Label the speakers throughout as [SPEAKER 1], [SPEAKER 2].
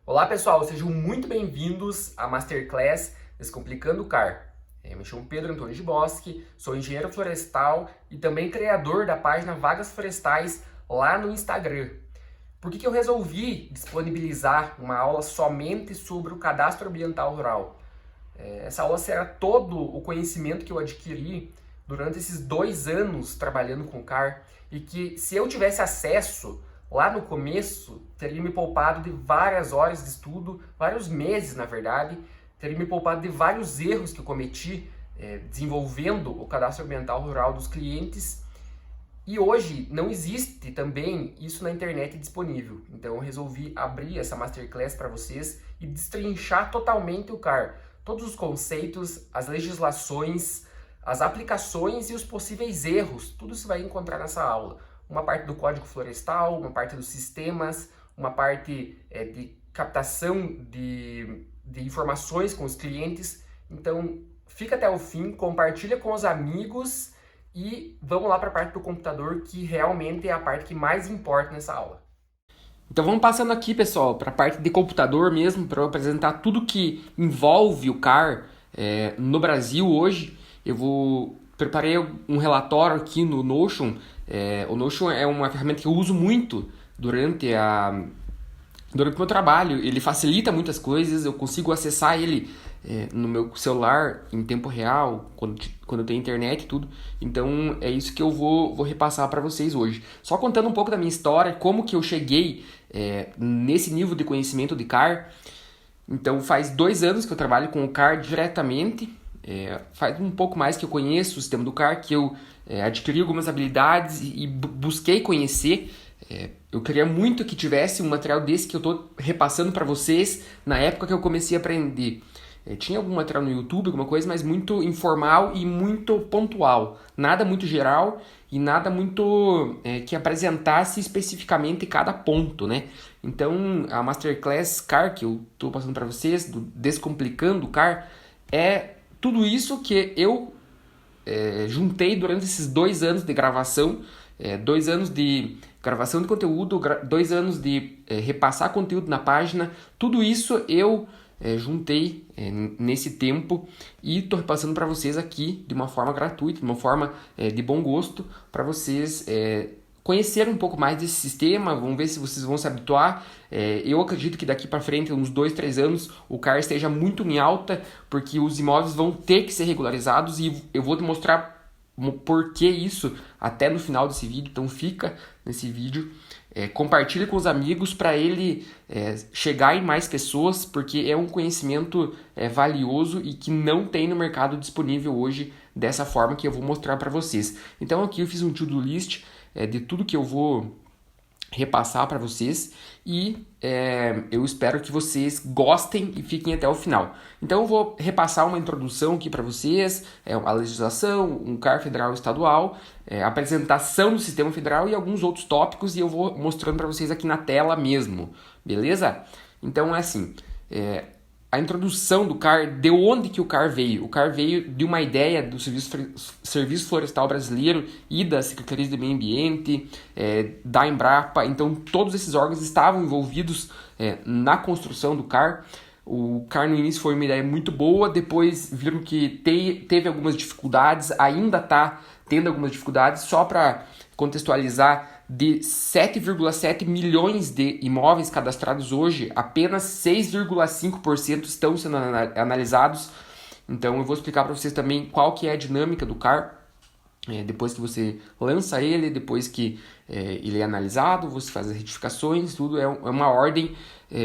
[SPEAKER 1] Olá pessoal, sejam muito bem-vindos à Masterclass Descomplicando o CAR. Me chamo Pedro Antônio de Bosque, sou engenheiro florestal e também criador da página Vagas Florestais lá no Instagram. Por que eu resolvi disponibilizar uma aula somente sobre o cadastro ambiental rural? Essa aula será todo o conhecimento que eu adquiri durante esses 2 anos trabalhando com CAR e que, se eu tivesse acesso lá no começo, teria me poupado de várias horas de estudo, vários meses na verdade, teria me poupado de vários erros que eu cometi desenvolvendo o cadastro ambiental rural dos clientes. E hoje não existe também isso na internet disponível. Então eu resolvi abrir essa Masterclass para vocês e destrinchar totalmente o CAR. Todos os conceitos, as legislações, as aplicações e os possíveis erros, tudo você vai encontrar nessa aula. Uma parte do código florestal, uma parte dos sistemas, uma parte de captação de informações com os clientes. Então fica até o fim, compartilha com os amigos e vamos lá para a parte do computador, que realmente é a parte que mais importa nessa aula. Então vamos passando aqui, pessoal, para a parte de computador mesmo, para eu apresentar tudo que envolve o CAR no Brasil hoje. Preparei um relatório aqui no Notion. O Notion é uma ferramenta que eu uso muito durante o meu trabalho. Ele facilita muitas coisas, eu consigo acessar ele no meu celular em tempo real, quando eu tenho internet e tudo. Então é isso que eu vou repassar para vocês hoje. Só contando um pouco da minha história, como que eu cheguei nesse nível de conhecimento de CAR. Então faz 2 anos que eu trabalho com o CAR diretamente. Faz um pouco mais que eu conheço o sistema do CAR, que eu adquiri algumas habilidades e busquei conhecer. Eu queria muito que tivesse um material desse que eu estou repassando para vocês na época que eu comecei a aprender. Tinha algum material no YouTube, alguma coisa, mas muito informal e muito pontual. Nada muito geral e nada muito que apresentasse especificamente cada ponto, né? Então, a Masterclass CAR que eu estou passando para vocês, do Descomplicando o CAR, é tudo isso que eu juntei durante esses 2 anos de gravação. 2 anos de gravação de conteúdo, 2 anos de repassar conteúdo na página. Tudo isso eu juntei nesse tempo e estou repassando para vocês aqui de uma forma gratuita, de uma forma de bom gosto, para vocês conhecerem um pouco mais desse sistema. Vamos ver se vocês vão se habituar. Eu acredito que daqui para frente, uns 2, 3 anos, o CAR esteja muito em alta, porque os imóveis vão ter que ser regularizados e eu vou te mostrar por que isso até no final desse vídeo. Então fica nesse vídeo, compartilhe com os amigos para ele chegar em mais pessoas, porque é um conhecimento valioso e que não tem no mercado disponível hoje dessa forma que eu vou mostrar para vocês. Então aqui eu fiz um to-do list de tudo que eu vou repassar para vocês e eu espero que vocês gostem e fiquem até o final. Então eu vou repassar uma introdução aqui para vocês, a legislação, um CAR federal e estadual, a apresentação do sistema federal e alguns outros tópicos, e eu vou mostrando para vocês aqui na tela mesmo, beleza? Então é assim, a introdução do CAR, de onde que o CAR veio? O CAR veio de uma ideia do Serviço Florestal Brasileiro e da Secretaria de Meio Ambiente, da Embrapa. Então todos esses órgãos estavam envolvidos na construção do CAR. O CAR no início foi uma ideia muito boa, depois viram que teve algumas dificuldades, ainda está tendo algumas dificuldades. Só para contextualizar, de 7,7 milhões de imóveis cadastrados hoje, apenas 6,5% estão sendo analisados. Então eu vou explicar para vocês também qual que é a dinâmica do CAR. Depois que você lança ele, depois que ele é analisado, você faz as retificações, tudo é uma ordem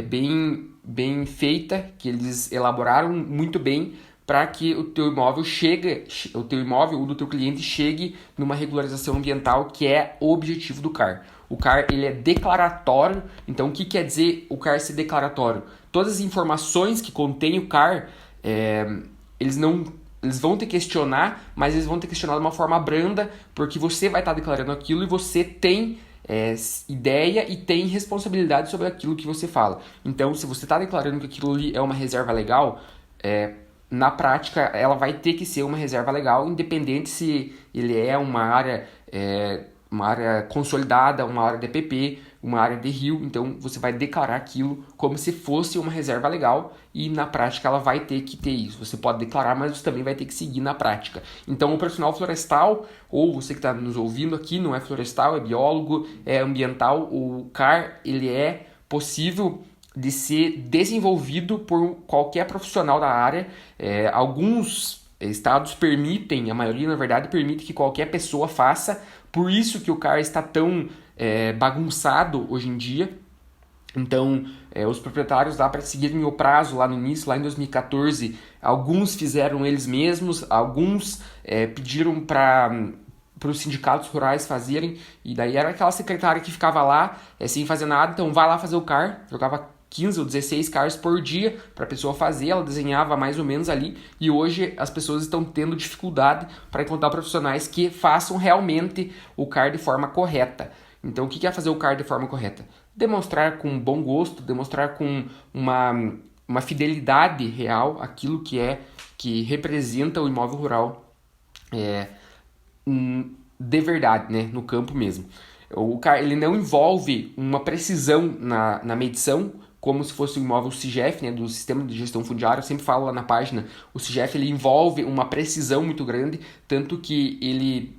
[SPEAKER 1] bem feita, que eles elaboraram muito bem, para que o teu imóvel ou do teu cliente chegue numa regularização ambiental, que é o objetivo do CAR. O CAR ele é declaratório. Então o que quer dizer o CAR ser declaratório? Todas as informações que contém o CAR, eles vão te questionar, mas eles vão te questionar de uma forma branda, porque você vai estar declarando aquilo e você tem ideia e tem responsabilidade sobre aquilo que você fala. Então, se você está declarando que aquilo ali é uma reserva legal, na prática ela vai ter que ser uma reserva legal, independente se ele é uma área consolidada, uma área de EPP, uma área de rio, então você vai declarar aquilo como se fosse uma reserva legal e na prática ela vai ter que ter isso. Você pode declarar, mas você também vai ter que seguir na prática. Então o profissional florestal, ou você que está nos ouvindo aqui, não é florestal, é biólogo, é ambiental, o CAR, ele é possível de ser desenvolvido por qualquer profissional da área. Alguns estados permitem, a maioria na verdade permite que qualquer pessoa faça, por isso que o CAR está tão bagunçado hoje em dia. Então, os proprietários lá para seguirem o prazo lá no início, lá em 2014, alguns fizeram eles mesmos, alguns pediram para os sindicatos rurais fazerem, e daí era aquela secretária que ficava lá sem fazer nada, então vai lá fazer o CAR, jogava 15 ou 16 CARs por dia para a pessoa fazer, ela desenhava mais ou menos ali, e hoje as pessoas estão tendo dificuldade para encontrar profissionais que façam realmente o CAR de forma correta. Então, o que é fazer o CAR de forma correta? Demonstrar com bom gosto, demonstrar com uma fidelidade real aquilo que representa o imóvel rural de verdade, né, no campo mesmo. O CAR, ele não envolve uma precisão na medição, como se fosse o imóvel SIGEF, né, do Sistema de Gestão Fundiária. Eu sempre falo lá na página, o SIGEF ele envolve uma precisão muito grande, tanto que ele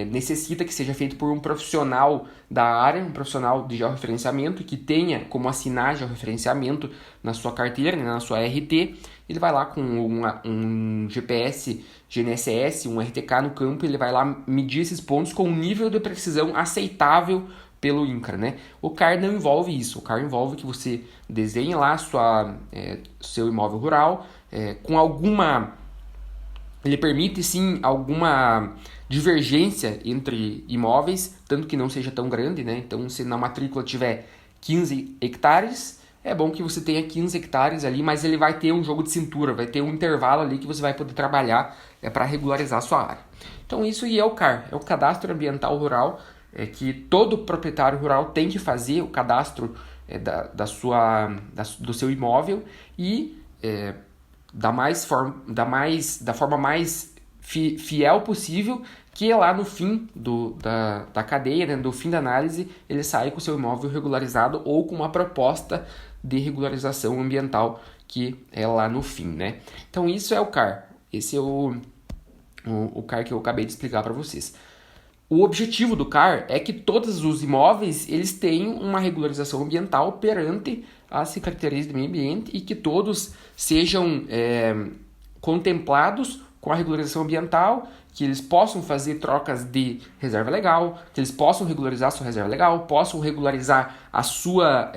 [SPEAKER 1] necessita que seja feito por um profissional da área, um profissional de georreferenciamento, que tenha como assinar georreferenciamento na sua carteira, né, na sua RT. Ele vai lá com um GPS GNSS, um RTK no campo, ele vai lá medir esses pontos com um nível de precisão aceitável pelo INCRA, né? O CAR não envolve isso. O CAR envolve que você desenhe lá seu imóvel rural com alguma... Ele permite, sim, alguma divergência entre imóveis, tanto que não seja tão grande, né? Então, se na matrícula tiver 15 hectares, é bom que você tenha 15 hectares ali, mas ele vai ter um jogo de cintura, vai ter um intervalo ali que você vai poder trabalhar para regularizar a sua área. Então, isso aí é o CAR, é o Cadastro Ambiental Rural, que todo proprietário rural tem que fazer, o cadastro do seu imóvel e da forma mais fiel possível, que lá no fim da cadeia, né, do fim da análise, ele sai com o seu imóvel regularizado ou com uma proposta de regularização ambiental que é lá no fim, né? Então isso é o CAR, esse é o CAR que eu acabei de explicar para vocês. O objetivo do CAR é que todos os imóveis eles tenham uma regularização ambiental perante as secretarias de meio ambiente e que todos sejam contemplados com a regularização ambiental, que eles possam fazer trocas de reserva legal, que eles possam regularizar a sua reserva legal, possam regularizar a sua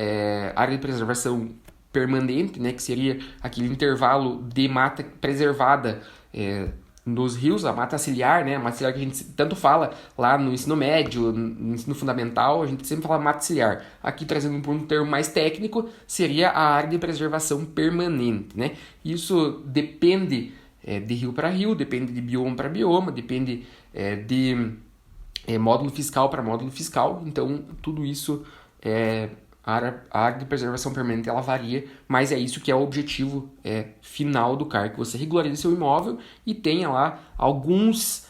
[SPEAKER 1] área de preservação permanente, né, que seria aquele intervalo de mata preservada nos rios, a mata ciliar, né, a mata ciliar que a gente tanto fala lá no ensino médio, no ensino fundamental, a gente sempre fala mata ciliar. Aqui, trazendo por um termo mais técnico, seria a área de preservação permanente, né? Isso depende de rio para rio, depende de bioma para bioma, depende de módulo fiscal para módulo fiscal, então tudo isso a área de preservação permanente ela varia, mas é isso que é o objetivo final do CAR, que você regularize seu imóvel e tenha lá alguns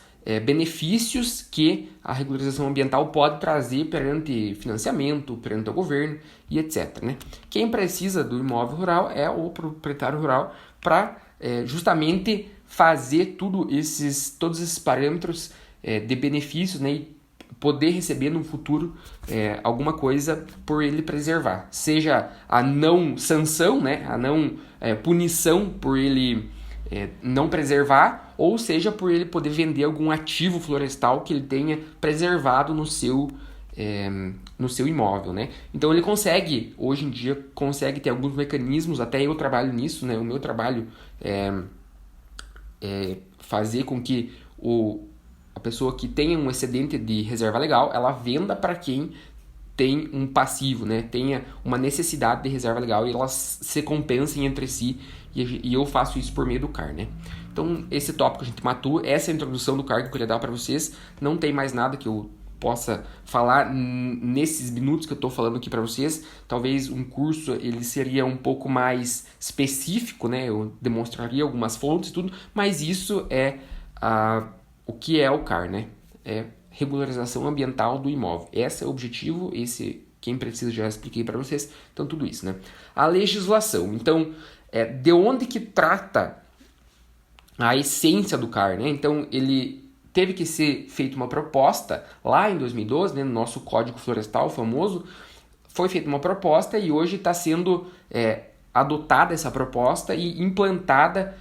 [SPEAKER 1] benefícios que a regularização ambiental pode trazer perante financiamento, perante o governo e etc, né? Quem precisa do imóvel rural é o proprietário rural para justamente fazer todos esses parâmetros de benefícios, né, e poder receber no futuro alguma coisa por ele preservar. Seja a não sanção, né, a não punição por ele não preservar, ou seja por ele poder vender algum ativo florestal que ele tenha preservado no seu imóvel, né? Então ele consegue, hoje em dia, ter alguns mecanismos, até eu trabalho nisso, né? O meu trabalho é fazer com que a pessoa que tenha um excedente de reserva legal, ela venda para quem tem um passivo, né? Tenha uma necessidade de reserva legal e elas se compensem entre si, e eu faço isso por meio do CAR, né? Então, esse tópico a gente matou, essa é a introdução do CAR que eu queria dar para vocês, não tem mais nada que eu possa falar nesses minutos que eu estou falando aqui para vocês. Talvez um curso ele seria um pouco mais específico, né? Eu demonstraria algumas fontes e tudo, mas isso é o que é o CAR, né? É regularização ambiental do imóvel. Esse é o objetivo, esse quem precisa já expliquei para vocês. Então, tudo isso, né? A legislação. Então, de onde que trata a essência do CAR, né? Então, ele teve que ser feita uma proposta lá em 2012, né, no nosso Código Florestal famoso, foi feita uma proposta e hoje está sendo adotada essa proposta e implantada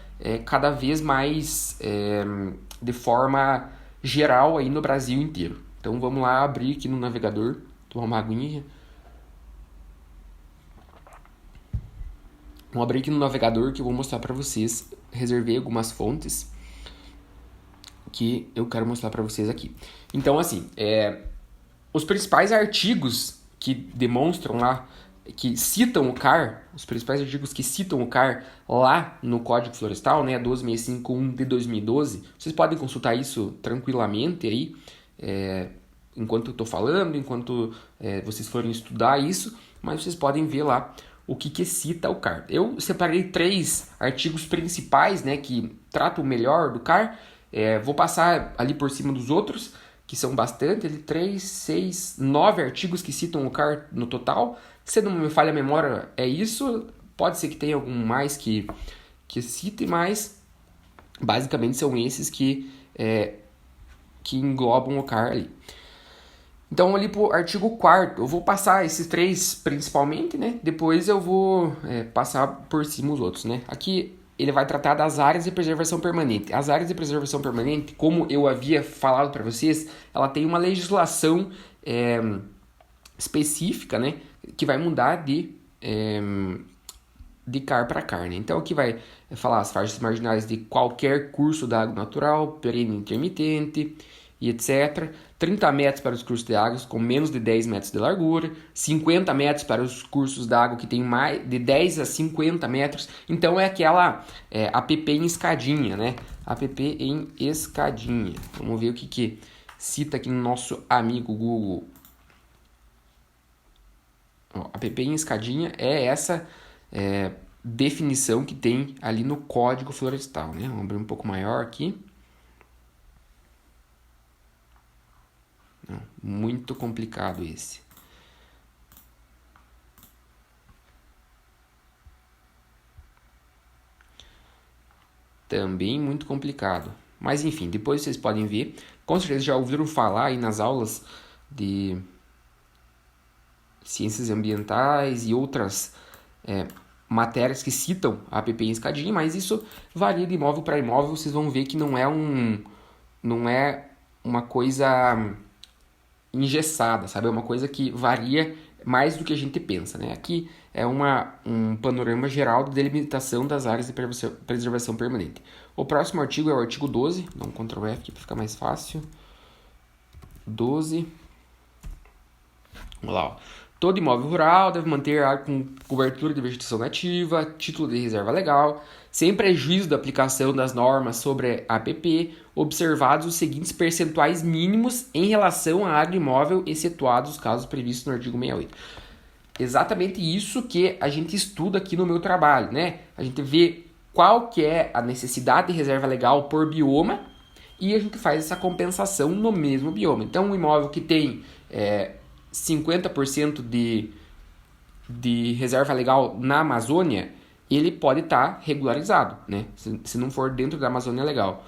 [SPEAKER 1] cada vez mais de forma geral aí no Brasil inteiro. Então vamos lá abrir aqui no navegador, tomar uma aguinha. Vamos abrir aqui no navegador que eu vou mostrar para vocês. Reservei algumas fontes que eu quero mostrar para vocês aqui. Então, assim, os principais artigos que demonstram lá, que citam o CAR, os principais artigos que citam o CAR lá no Código Florestal, né, 12651 de 2012, vocês podem consultar isso tranquilamente aí, enquanto eu estou falando, enquanto vocês forem estudar isso, mas vocês podem ver lá o que cita o CAR. Eu separei 3 artigos principais, né, que tratam melhor do CAR. Vou passar ali por cima dos outros, que são bastante, 3, 6, 9 artigos que citam o CAR no total. Se não me falha a memória, é isso. Pode ser que tenha algum mais que cite, mas basicamente são esses que englobam o CAR ali. Então, ali para o artigo 4º, eu vou passar esses 3 principalmente, né? Depois eu vou passar por cima os outros, né? Aqui ele vai tratar das áreas de preservação permanente. As áreas de preservação permanente, como eu havia falado para vocês, ela tem uma legislação específica, né? Que vai mudar de CAR para CAR, né? Então, aqui vai falar as faixas marginais de qualquer curso da água natural, perene intermitente e etc. 30 metros para os cursos de águas com menos de 10 metros de largura, 50 metros para os cursos de água que tem mais de 10 a 50 metros. Então é aquela APP em escadinha, né? APP em escadinha. Vamos ver o que cita aqui no nosso amigo Google. APP em escadinha é essa definição que tem ali no Código Florestal, né? Vamos abrir um pouco maior aqui. Não, muito complicado esse. Também muito complicado. Mas enfim, depois vocês podem ver. Com certeza já ouviram falar aí nas aulas de ciências ambientais e outras matérias que citam a APP em escadinha, mas isso varia de imóvel para imóvel. Vocês vão ver que não é uma coisa engessada, sabe? É uma coisa que varia mais do que a gente pensa, né? Aqui é um panorama geral de delimitação das áreas de preservação permanente. O próximo artigo é o artigo 12, dá um Ctrl F aqui para ficar mais fácil. 12. Vamos lá, ó. Todo imóvel rural deve manter área com cobertura de vegetação nativa, título de reserva legal, sem prejuízo da aplicação das normas sobre a APP, observados os seguintes percentuais mínimos em relação à área imóvel, excetuados os casos previstos no artigo 68. Exatamente isso que a gente estuda aqui no meu trabalho, né? A gente vê qual que é a necessidade de reserva legal por bioma e a gente faz essa compensação no mesmo bioma. Então, um imóvel que tem 50% de reserva legal na Amazônia, ele pode estar regularizado, né? Se não for dentro da Amazônia Legal.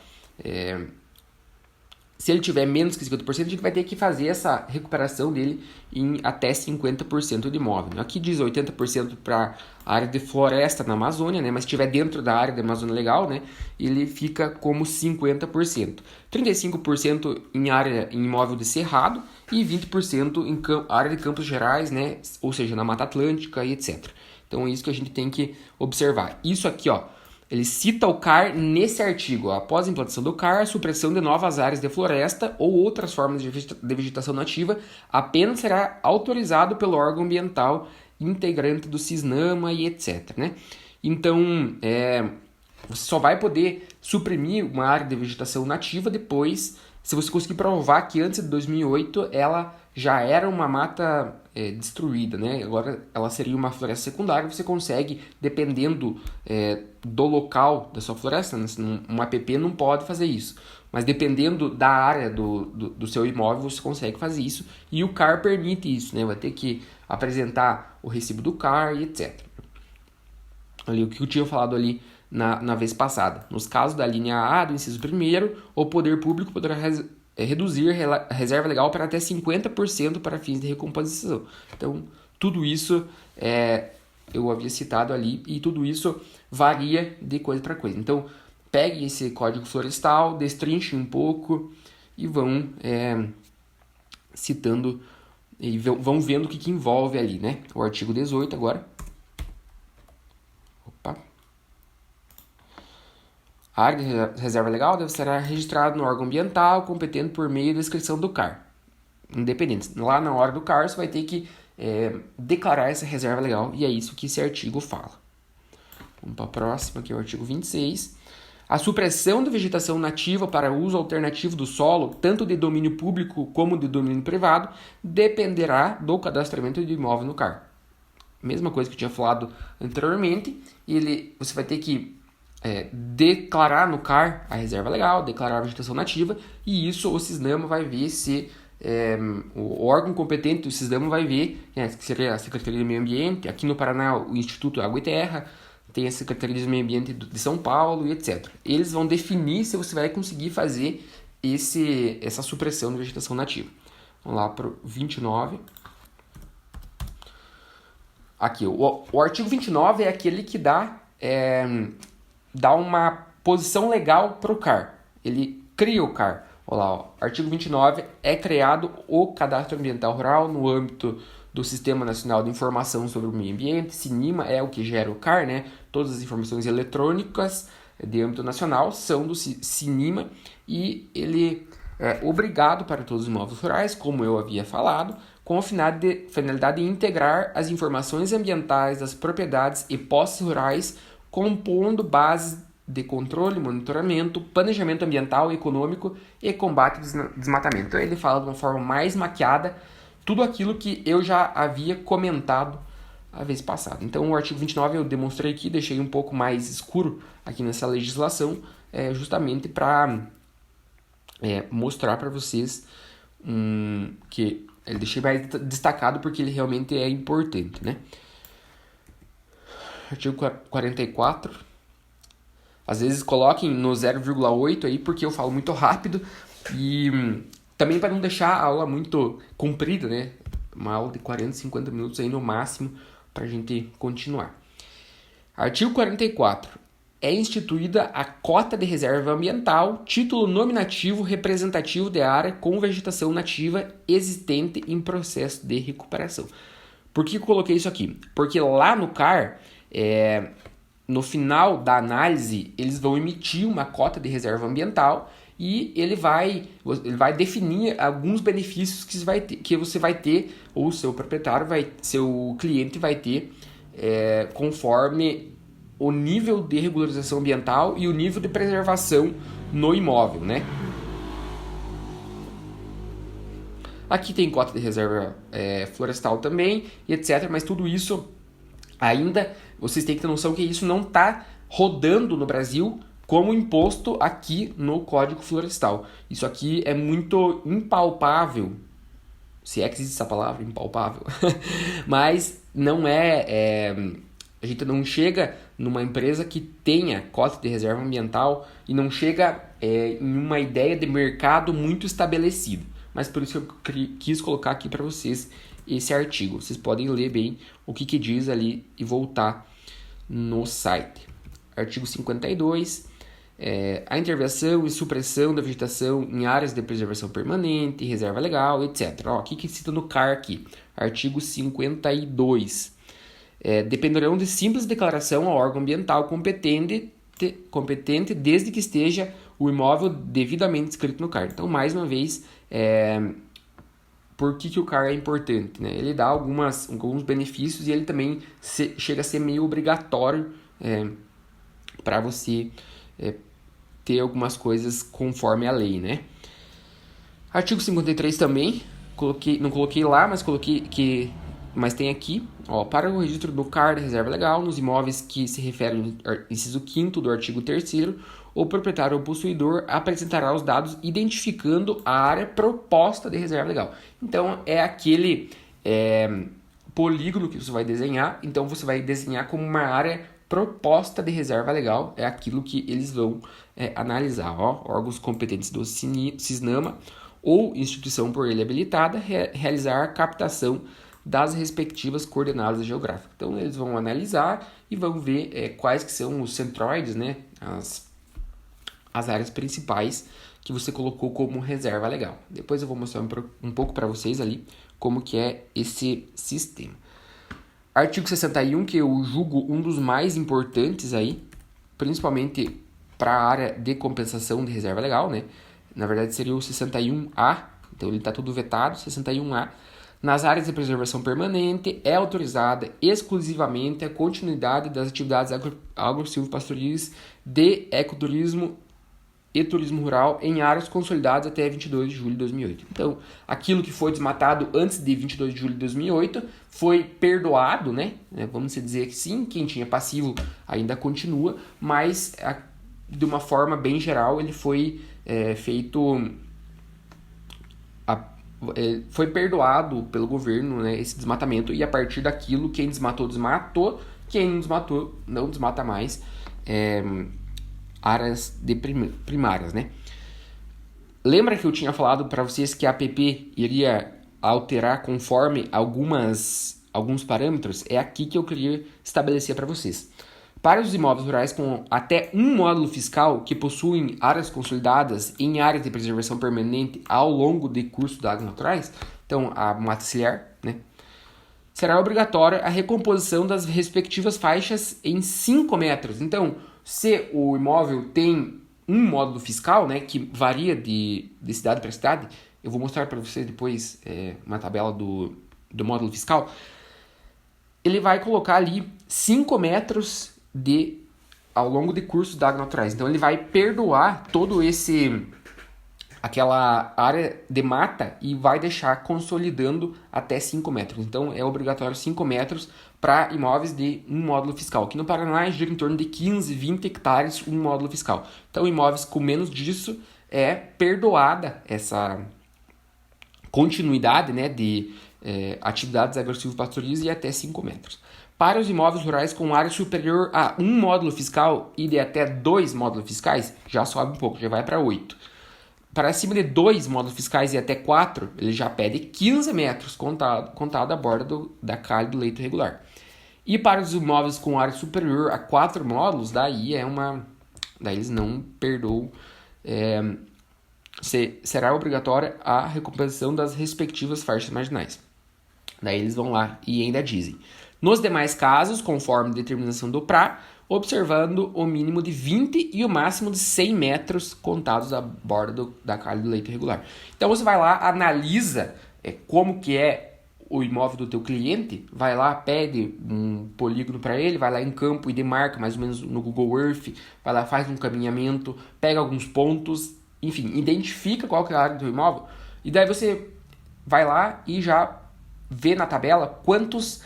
[SPEAKER 1] Se ele tiver menos que 50%, a gente vai ter que fazer essa recuperação dele em até 50% de imóvel. Aqui diz 80% para a área de floresta na Amazônia, né? Mas se estiver dentro da área da Amazônia Legal, né? Ele fica como 50%. 35% em área em imóvel de cerrado e 20% em área de Campos Gerais, né? Ou seja, na Mata Atlântica e etc. Então é isso que a gente tem que observar. Isso aqui, ó. Ele cita o CAR nesse artigo. Após a implantação do CAR, a supressão de novas áreas de floresta ou outras formas de vegetação nativa apenas será autorizado pelo órgão ambiental integrante do CISNAMA e etc. Né? Então, você só vai poder suprimir uma área de vegetação nativa depois, se você conseguir provar que antes de 2008 ela já era uma mata destruída, né? Agora ela seria uma floresta secundária. Você consegue, dependendo do local da sua floresta, né? Um APP não pode fazer isso, mas dependendo da área do seu imóvel, você consegue fazer isso, e o CAR permite isso, né? Vai ter que apresentar o recibo do CAR e etc. Ali, o que eu tinha falado ali na vez passada. Nos casos da linha A do inciso 1º, o poder público poderá reduzir a reserva legal para até 50% para fins de recomposição. Então, tudo isso eu havia citado ali, e tudo isso varia de coisa para coisa. Então, pegue esse código florestal, destrinche um pouco e vão citando e vão vendo o que envolve ali, né? O artigo 18 agora. A área de reserva legal deve ser registrada no órgão ambiental competente por meio da inscrição do CAR. Independente. Lá na hora do CAR, você vai ter que declarar essa reserva legal, e é isso que esse artigo fala. Vamos para a próxima, que é o artigo 26. A supressão da vegetação nativa para uso alternativo do solo, tanto de domínio público como de domínio privado, dependerá do cadastramento do imóvel no CAR. Mesma coisa que eu tinha falado anteriormente, você vai ter que declarar no CAR a reserva legal, declarar a vegetação nativa, e isso o CISNAMA vai ver se o órgão competente do CISNAMA vai ver, que seria a Secretaria do Meio Ambiente. Aqui no Paraná, o Instituto Água e Terra, tem a Secretaria do Meio Ambiente de São Paulo e etc. Eles vão definir se você vai conseguir fazer essa supressão de vegetação nativa. Vamos lá para o 29. Aqui, o artigo 29 é aquele que dá uma posição legal para o CAR. Ele cria o CAR. Olha lá, artigo 29, é criado o Cadastro Ambiental Rural no âmbito do Sistema Nacional de Informação sobre o Meio Ambiente. SINIMA é o que gera o CAR, né? Todas as informações eletrônicas de âmbito nacional são do SINIMA, e ele é obrigado para todos os imóveis rurais, como eu havia falado, com a finalidade de integrar as informações ambientais das propriedades e posses rurais, compondo bases de controle, monitoramento, planejamento ambiental e econômico e combate ao desmatamento. Então ele fala de uma forma mais maquiada tudo aquilo que eu já havia comentado a vez passada. Então o artigo 29 eu demonstrei aqui, deixei um pouco mais escuro aqui nessa legislação, justamente para mostrar para vocês que eu deixei mais destacado porque ele realmente é importante, né? Artigo 44. Às vezes coloquem no 0,8 aí, porque eu falo muito rápido, e também para não deixar a aula muito comprida, né? Uma aula de 40, 50 minutos aí no máximo, para a gente continuar. Artigo 44. É instituída a cota de reserva ambiental, título nominativo representativo de área com vegetação nativa existente em processo de recuperação. Por que eu coloquei isso aqui? Porque lá no CAR, no final da análise, eles vão emitir uma cota de reserva ambiental, e ele vai definir alguns benefícios que você vai ter, ou seu proprietário, seu cliente vai ter, conforme o nível de regularização ambiental e o nível de preservação no imóvel, né? Aqui tem cota de reserva florestal também, e etc. Mas tudo isso ainda, vocês têm que ter noção que isso não está rodando no Brasil como imposto aqui no Código Florestal. Isso aqui é muito impalpável, se é que existe essa palavra, impalpável, mas não a gente não chega numa empresa que tenha cota de reserva ambiental e não chega em uma ideia de mercado muito estabelecida. Mas por isso eu quis colocar aqui para vocês esse artigo. Vocês podem ler bem o que diz ali e voltar no site. Artigo 52. A intervenção e supressão da vegetação em áreas de preservação permanente, reserva legal, etc. O que cita no CAR aqui? Artigo 52. Dependerão de simples declaração ao órgão ambiental competente desde que esteja o imóvel devidamente inscrito no CAR. Então, mais uma vez, por que o CAR é importante, né? Ele dá alguns benefícios, e ele também chega a ser meio obrigatório para você ter algumas coisas conforme a lei, né? Artigo 53 também, não coloquei lá, mas coloquei que... Mas tem aqui, ó, para o registro do CAR da reserva legal, nos imóveis que se referem ao inciso 5º do artigo 3º, o proprietário ou possuidor apresentará os dados identificando a área proposta de reserva legal. Então, é aquele polígono que você vai desenhar, então você vai desenhar como uma área proposta de reserva legal, é aquilo que eles vão analisar, ó, órgãos competentes do CISNAMA ou instituição por ele habilitada, realizar a captação das respectivas coordenadas geográficas. Então, eles vão analisar e vão ver quais que são os centroides, né, as áreas principais que você colocou como reserva legal. Depois eu vou mostrar um pouco para vocês ali como que é esse sistema. Artigo 61, que eu julgo um dos mais importantes aí, principalmente para a área de compensação de reserva legal, né? Na verdade seria o 61A, então ele está tudo vetado, 61A. Nas áreas de preservação permanente, é autorizada exclusivamente a continuidade das atividades agro-silvopastoris de ecoturismo e turismo rural em áreas consolidadas até 22 de julho de 2008. Então, aquilo que foi desmatado antes de 22 de julho de 2008 foi perdoado, né? Vamos dizer que sim, quem tinha passivo ainda continua, mas de uma forma bem geral ele foi feito... foi perdoado pelo governo, né, esse desmatamento, e a partir daquilo, quem desmatou, desmatou, quem não desmatou, não desmata mais áreas primárias, né? Lembra que eu tinha falado para vocês que a APP iria alterar conforme alguns parâmetros? É aqui que eu queria estabelecer para vocês. Para os imóveis rurais com até um módulo fiscal que possuem áreas consolidadas em áreas de preservação permanente ao longo do curso das águas naturais, então a mata ciliar, né, será obrigatória a recomposição das respectivas faixas em 5 metros. Então, se o imóvel tem um módulo fiscal, né, que varia de cidade para cidade, eu vou mostrar para vocês depois uma tabela do módulo fiscal, ele vai colocar ali 5 metros ao longo de cursos de águas naturais. Então ele vai perdoar todo aquela área de mata e vai deixar consolidando até 5 metros. Então é obrigatório 5 metros para imóveis de um módulo fiscal. Aqui no Paraná gira em torno de 15, 20 hectares um módulo fiscal. Então imóveis com menos disso é perdoada essa continuidade, né, de atividades agro-silvopastoris e até 5 metros. Para os imóveis rurais com área superior a um módulo fiscal e de até 2 módulos fiscais, já sobe um pouco, já vai para 8. Para cima de 2 módulos fiscais e até 4, ele já pede 15 metros contado a borda da calha do leito regular. E para os imóveis com área superior a 4 módulos, daí eles não perdoam, será obrigatória a recompensação das respectivas faixas marginais. Daí eles vão lá e ainda dizem: nos demais casos, conforme determinação do PRA, observando o mínimo de 20 e o máximo de 100 metros contados à borda da calha do leito regular. Então você vai lá, analisa como que é o imóvel do teu cliente, vai lá, pede um polígono para ele, vai lá em campo e demarca mais ou menos no Google Earth, vai lá, faz um caminhamento, pega alguns pontos, enfim, identifica qual que é a área do teu imóvel, e daí você vai lá e já vê na tabela quantos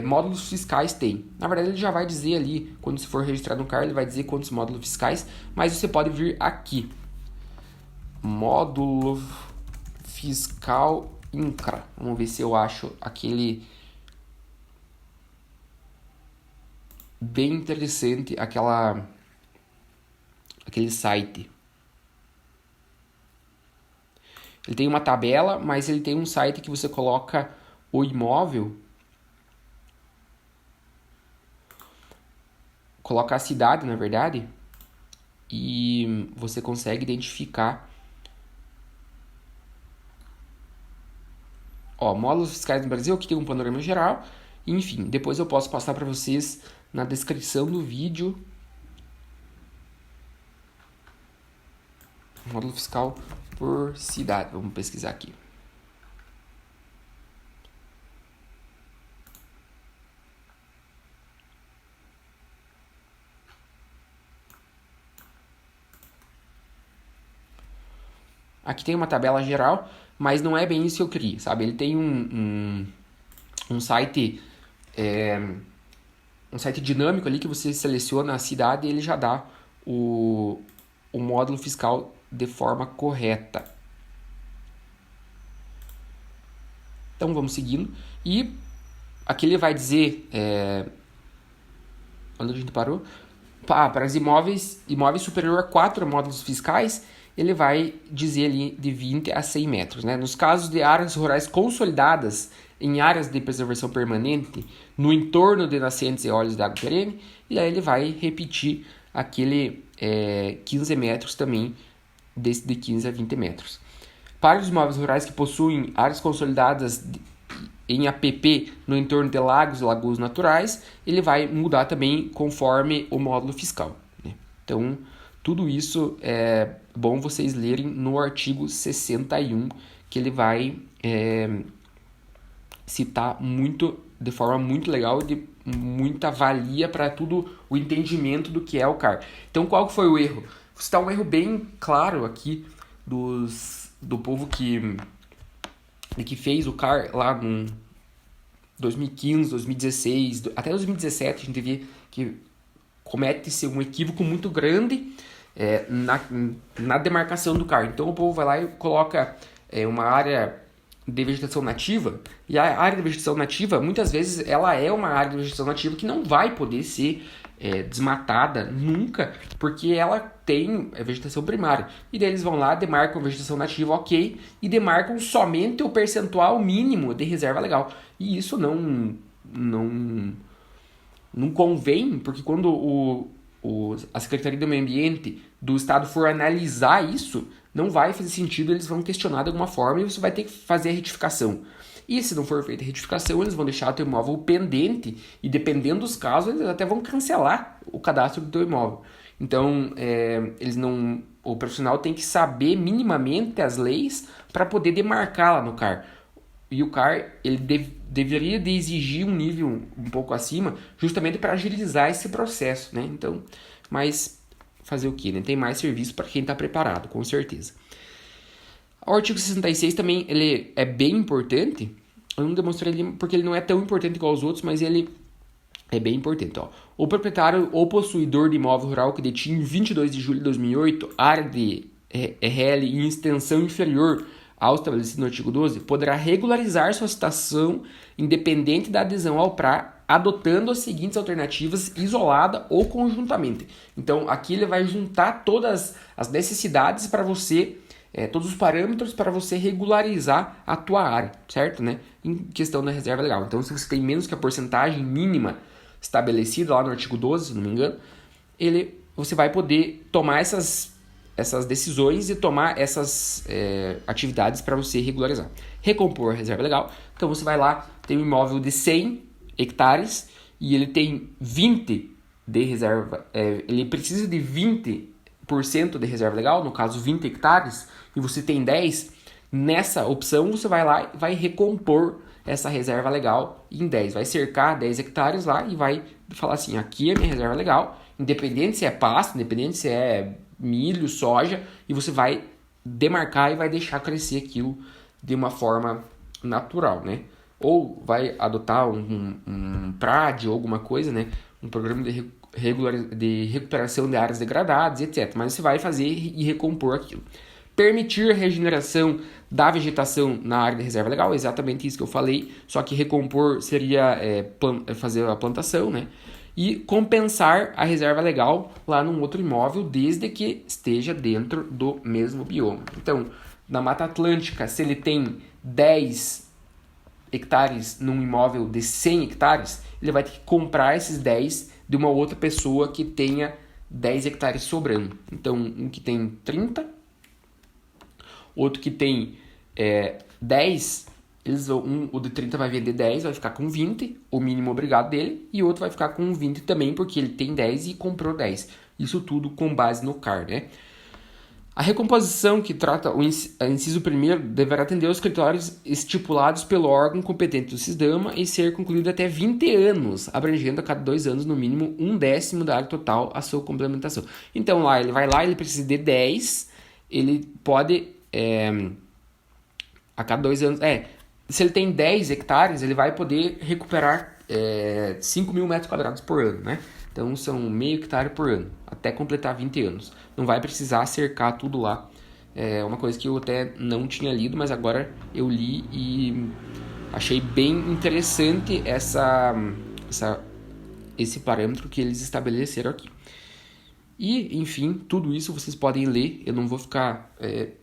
[SPEAKER 1] módulos fiscais tem. Na verdade, ele já vai dizer ali, quando se for registrado no CAR, ele vai dizer quantos módulos fiscais, mas você pode vir aqui. Módulo fiscal INCRA. Vamos ver se eu acho aquele bem interessante, aquele site. Ele tem uma tabela, mas ele tem um site que você coloca o imóvel, coloca a cidade, na verdade, e você consegue identificar. Ó, módulos fiscais no Brasil, aqui tem um panorama geral. Enfim, depois eu posso passar para vocês na descrição do vídeo. Módulo fiscal por cidade. Vamos pesquisar aqui. Aqui tem uma tabela geral, mas não é bem isso que eu queria, sabe? Ele tem um site um site dinâmico ali que você seleciona a cidade e ele já dá o módulo fiscal de forma correta. Então vamos seguindo. E aqui ele vai dizer... onde a gente parou? Para os imóveis superior a 4 módulos fiscais, ele vai dizer ali de 20 a 100 metros. Né? Nos casos de áreas rurais consolidadas em áreas de preservação permanente, no entorno de nascentes e olhos de água perene, e aí ele vai repetir aquele 15 metros também, desse de 15 a 20 metros. Para os imóveis rurais que possuem áreas consolidadas em APP no entorno de lagos e lagoas naturais, ele vai mudar também conforme o módulo fiscal. Né? Então, tudo isso é bom vocês lerem no artigo 61, que ele vai citar de forma muito legal e de muita valia para tudo o entendimento do que é o CAR. Então, qual foi o erro? Está um erro bem claro aqui do povo que fez o CAR lá em 2015, 2016, até 2017 a gente vê que comete-se um equívoco muito grande na demarcação do CAR. Então o povo vai lá e coloca uma área de vegetação nativa, e a área de vegetação nativa, muitas vezes, ela é uma área de vegetação nativa que não vai poder ser desmatada nunca, porque ela tem vegetação primária. E daí eles vão lá, demarcam vegetação nativa, ok, e demarcam somente o percentual mínimo de reserva legal. E isso não convém, porque quando a Secretaria do Meio Ambiente do Estado for analisar isso, não vai fazer sentido, eles vão questionar de alguma forma e você vai ter que fazer a retificação. E se não for feita a retificação, eles vão deixar o teu imóvel pendente e, dependendo dos casos, eles até vão cancelar o cadastro do teu imóvel. Então, o profissional tem que saber minimamente as leis para poder demarcar lá no CAR. E o CAR ele deveria de exigir um nível um pouco acima, justamente para agilizar esse processo, né? Então, mas fazer o quê? Né? Tem mais serviço para quem está preparado, com certeza. O artigo 66 também ele é bem importante. Eu não demonstrei ele porque ele não é tão importante igual os outros, mas ele é bem importante. Ó. O proprietário ou possuidor de imóvel rural que detinha em 22 de julho de 2008 área de RL em extensão inferior ao estabelecido no artigo 12, poderá regularizar sua situação independente da adesão ao PRA, adotando as seguintes alternativas isolada ou conjuntamente. Então, aqui ele vai juntar todas as necessidades para você, todos os parâmetros para você regularizar a tua área, certo? Né? Em questão da reserva legal. Então, se você tem menos que a porcentagem mínima estabelecida lá no artigo 12, se não me engano, você vai poder tomar essas decisões e tomar essas atividades para você regularizar. Recompor a reserva legal. Então, você vai lá, tem um imóvel de 100 hectares e ele tem 20 de reserva, ele precisa de 20% de reserva legal, no caso 20 hectares, e você tem 10, nessa opção você vai lá e vai recompor essa reserva legal em 10, vai cercar 10 hectares lá e vai falar assim, aqui é minha reserva legal, independente se é pasto, independente se é milho, soja, e você vai demarcar e vai deixar crescer aquilo de uma forma natural, né? Ou vai adotar um PRAD ou alguma coisa, né? Um programa de recuperação de áreas degradadas, etc. Mas você vai fazer e recompor aquilo. Permitir a regeneração da vegetação na área de reserva legal, exatamente isso que eu falei, só que recompor seria fazer a plantação, né? E compensar a reserva legal lá num outro imóvel, desde que esteja dentro do mesmo bioma. Então, na Mata Atlântica, se ele tem 10 hectares num imóvel de 100 hectares, ele vai ter que comprar esses 10 de uma outra pessoa que tenha 10 hectares sobrando. Então, um que tem 30, outro que tem 10, o de 30 vai vender 10, vai ficar com 20, o mínimo obrigado dele, e o outro vai ficar com 20 também, porque ele tem 10 e comprou 10. Isso tudo com base no CAR, né? A recomposição que trata o inciso 1º deverá atender aos critérios estipulados pelo órgão competente do SISDAMA e ser concluído até 20 anos, abrangendo a cada 2 anos, no mínimo, 1/10 da área total a sua complementação. Então, ele vai lá, ele precisa de 10, ele pode a cada 2 anos... se ele tem 10 hectares, ele vai poder recuperar 5 mil metros quadrados por ano, né? Então, são meio hectare por ano, até completar 20 anos. Não vai precisar cercar tudo lá. É uma coisa que eu até não tinha lido, mas agora eu li e achei bem interessante esse parâmetro que eles estabeleceram aqui. E, enfim, tudo isso vocês podem ler. Eu não vou ficar...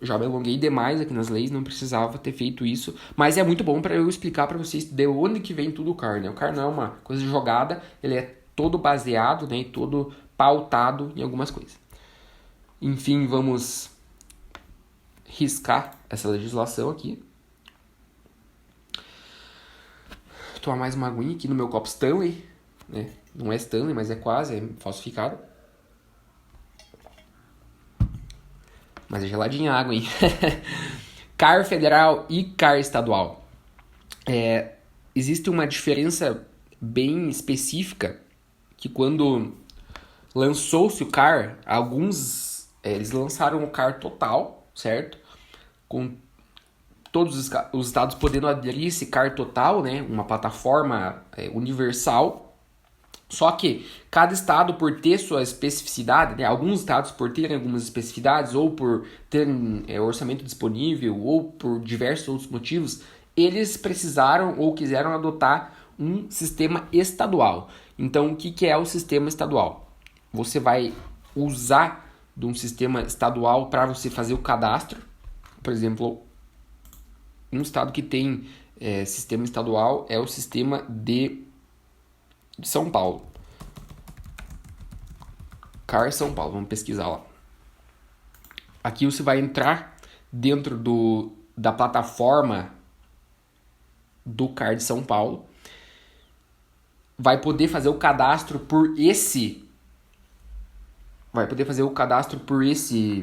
[SPEAKER 1] já me alonguei demais aqui nas leis, não precisava ter feito isso. Mas é muito bom para eu explicar para vocês de onde que vem tudo o CAR, né? O CAR não é uma coisa jogada, ele é todo baseado, né? E todo pautado em algumas coisas. Enfim, vamos riscar essa legislação aqui. Tomar mais uma aguinha aqui no meu copo Stanley, né? Não é Stanley, mas é quase, é falsificado. Mas é geladinha a água, hein? CAR federal e CAR estadual. Existe uma diferença bem específica que quando lançou-se o CAR, eles lançaram o CAR total, certo? Com todos os estados podendo aderir a esse CAR total, né? Uma plataforma universal. Só que cada estado, por ter sua especificidade, né? Alguns estados por terem algumas especificidades, ou por terem orçamento disponível, ou por diversos outros motivos, eles precisaram ou quiseram adotar um sistema estadual. Então, o que é o sistema estadual? Você vai usar de um sistema estadual para você fazer o cadastro. Por exemplo, um estado que tem sistema estadual é o sistema de São Paulo. CAR São Paulo, vamos pesquisar lá. Aqui você vai entrar dentro da plataforma do CAR de São Paulo. Vai poder fazer o cadastro por esse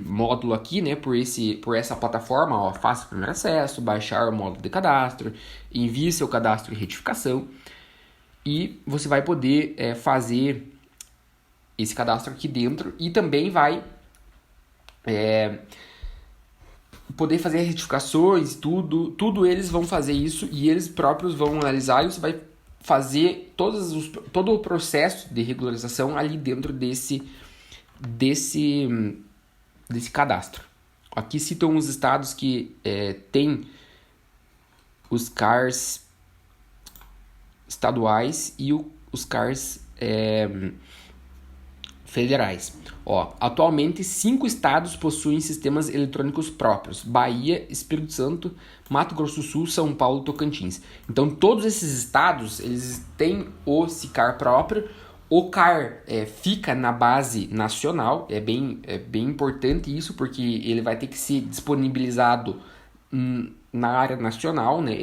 [SPEAKER 1] módulo aqui, né? Por essa plataforma, ó, faça o primeiro acesso, baixar o módulo de cadastro, envie seu cadastro e retificação. E você vai poder fazer esse cadastro aqui dentro e também vai poder fazer retificações, tudo eles vão fazer isso e eles próprios vão analisar e você vai fazer todo o processo de regularização ali dentro desse cadastro. Aqui citam os estados que têm os CARs estaduais e os CARs federais. Ó, atualmente, 5 estados possuem sistemas eletrônicos próprios: Bahia, Espírito Santo, Mato Grosso do Sul, São Paulo e Tocantins. Então, todos esses estados eles têm o CAR próprio. O CAR fica na base nacional. É bem importante isso, porque ele vai ter que ser disponibilizado na área nacional, né?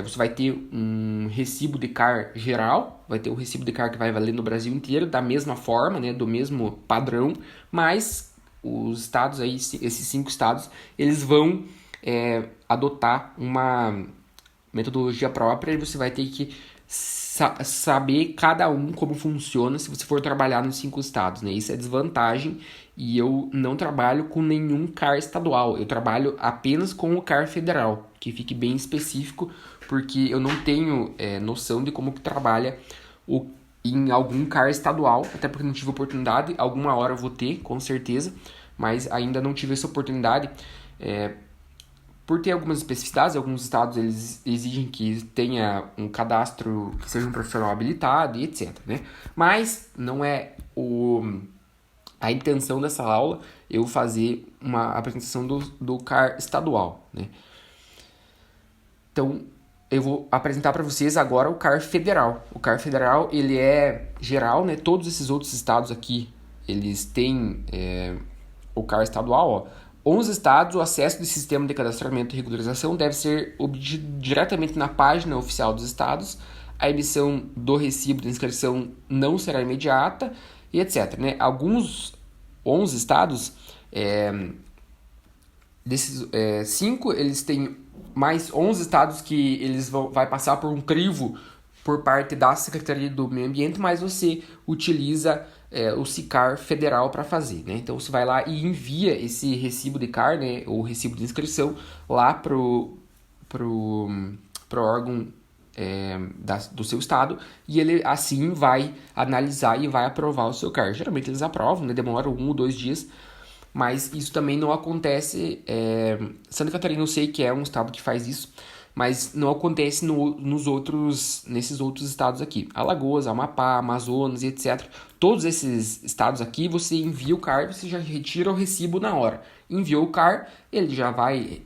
[SPEAKER 1] Você vai ter um recibo de CAR geral, vai ter um recibo de CAR que vai valer no Brasil inteiro, da mesma forma, né, do mesmo padrão, mas os estados aí, esses 5 estados, eles vão adotar uma metodologia própria e você vai ter que saber cada um como funciona se você for trabalhar nos 5 estados, né? Isso é desvantagem e eu não trabalho com nenhum CAR estadual, eu trabalho apenas com o CAR federal, que fique bem específico, porque eu não tenho noção de como que trabalha em algum CAR estadual, até porque não tive oportunidade, alguma hora eu vou ter, com certeza, mas ainda não tive essa oportunidade, por ter algumas especificidades. Alguns estados eles exigem que tenha um cadastro que seja um profissional habilitado e etc, né? Mas não é a intenção dessa aula eu fazer uma apresentação do CAR estadual, né? Então, eu vou apresentar para vocês agora o CAR federal. O CAR federal, ele é geral, né? Todos esses outros estados aqui, eles têm o CAR estadual, ó. 11 estados, o acesso do sistema de cadastramento e regularização deve ser obtido diretamente na página oficial dos estados. A emissão do recibo de inscrição não será imediata e etc, né? Alguns 11 estados, desses 5, eles têm mais 11 estados que eles vai passar por um crivo por parte da Secretaria do Meio Ambiente, mas você utiliza o SICAR federal para fazer, né? Então você vai lá e envia esse recibo de CAR, né, ou recibo de inscrição lá pro órgão do seu estado, e ele assim vai analisar e vai aprovar o seu CAR. Geralmente eles aprovam, né? Demora 1 ou 2 dias, mas isso também não acontece. Santa Catarina eu sei que é um estado que faz isso, mas não acontece nesses outros estados aqui. Alagoas, Amapá, Amazonas e etc. Todos esses estados aqui, você envia o CAR, você já retira o recibo na hora. Enviou o CAR, ele já vai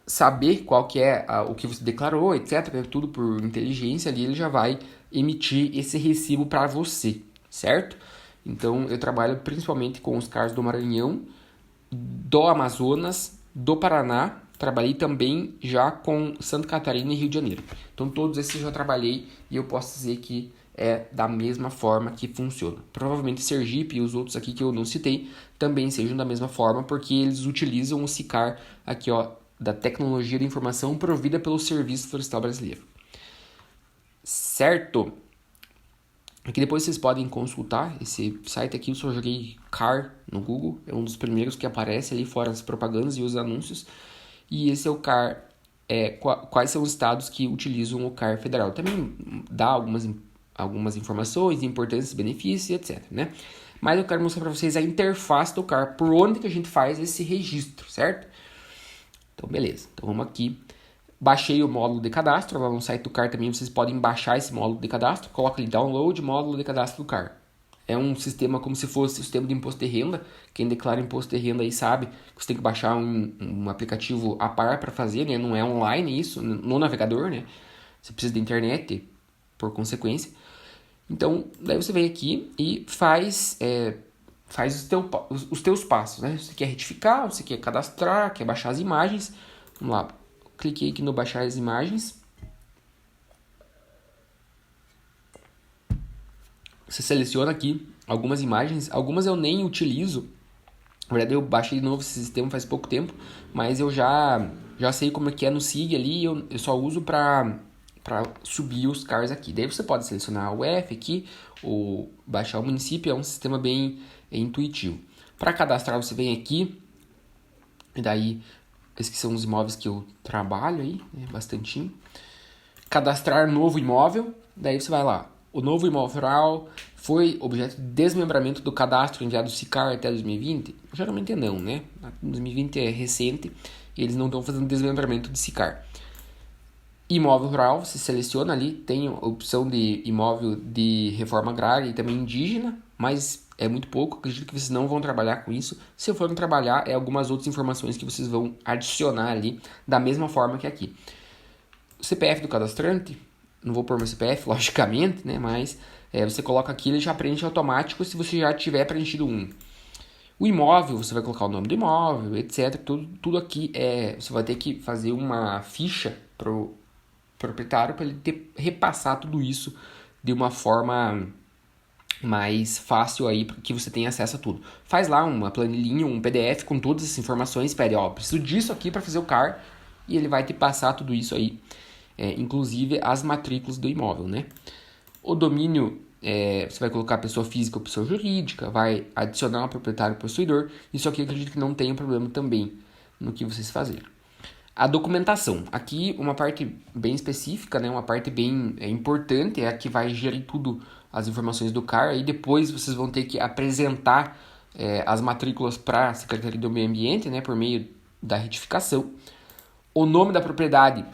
[SPEAKER 1] saber qual que é o que você declarou, etc. Tudo por inteligência ali, ele já vai emitir esse recibo para você, certo? Então, eu trabalho principalmente com os CARs do Maranhão, do Amazonas, do Paraná, trabalhei também já com Santa Catarina e Rio de Janeiro. Então todos esses eu já trabalhei e eu posso dizer que é da mesma forma que funciona. Provavelmente Sergipe e os outros aqui que eu não citei também sejam da mesma forma, porque eles utilizam o SICAR aqui, ó, da tecnologia de informação provida pelo Serviço Florestal Brasileiro. Certo? Aqui depois vocês podem consultar esse site aqui, eu só joguei CAR no Google, é um dos primeiros que aparece ali, fora as propagandas e os anúncios. E esse é o CAR, quais são os estados que utilizam o CAR federal. Também dá algumas informações, importâncias, benefícios, etc, né? Mas eu quero mostrar para vocês a interface do CAR, por onde que a gente faz esse registro, certo? Então, beleza. Então, vamos aqui. Baixei o módulo de cadastro, lá no site do CAR também vocês podem baixar esse módulo de cadastro, coloca ali download módulo de cadastro do CAR. É um sistema como se fosse o sistema de imposto de renda. Quem declara imposto de renda aí sabe que você tem que baixar um aplicativo à par para fazer, né? Não é online isso, no navegador, né? Você precisa de internet, por consequência. Então, daí você vem aqui e faz os teus passos, né? Você quer retificar, você quer cadastrar, quer baixar as imagens. Vamos lá. Cliquei aqui no baixar as imagens. Você seleciona aqui algumas imagens. Algumas eu nem utilizo. Na verdade, eu baixei de novo esse sistema faz pouco tempo. Mas eu já sei como é que é no SIG ali. Eu só uso para subir os CARs aqui. Daí você pode selecionar o F aqui. Ou baixar o município. É um sistema bem intuitivo. Para cadastrar, você vem aqui. E daí... Esses que são os imóveis que eu trabalho aí, né, bastantinho. Cadastrar novo imóvel, daí você vai lá. O novo imóvel rural foi objeto de desmembramento do cadastro enviado do SICAR até 2020? Geralmente não, né? 2020 é recente e eles não estão fazendo desmembramento de SICAR. Imóvel rural, você seleciona ali, tem a opção de imóvel de reforma agrária e também indígena, mas é muito pouco, acredito que vocês não vão trabalhar com isso. Se forem trabalhar, é algumas outras informações que vocês vão adicionar ali, da mesma forma que aqui. O CPF do cadastrante, não vou pôr meu CPF, logicamente, né? Mas você coloca aqui, ele já preenche automático se você já tiver preenchido um. O imóvel, você vai colocar o nome do imóvel, etc. Tudo aqui você vai ter que fazer uma ficha pro proprietário para ele repassar tudo isso de uma forma mais fácil aí, que você tenha acesso a tudo. Faz lá uma planilhinha, um PDF com todas essas informações, pede, preciso disso aqui para fazer o CAR, e ele vai te passar tudo isso aí, inclusive as matrículas do imóvel, né? O domínio, você vai colocar pessoa física ou pessoa jurídica, vai adicionar o proprietário e possuidor, isso aqui eu acredito que não tem problema também no que vocês fazerem. A documentação, aqui uma parte bem específica, né? Uma parte bem importante, é a que vai gerir tudo, as informações do CAR, e depois vocês vão ter que apresentar as matrículas para a Secretaria do Meio Ambiente, né? Por meio da retificação. O nome da propriedade,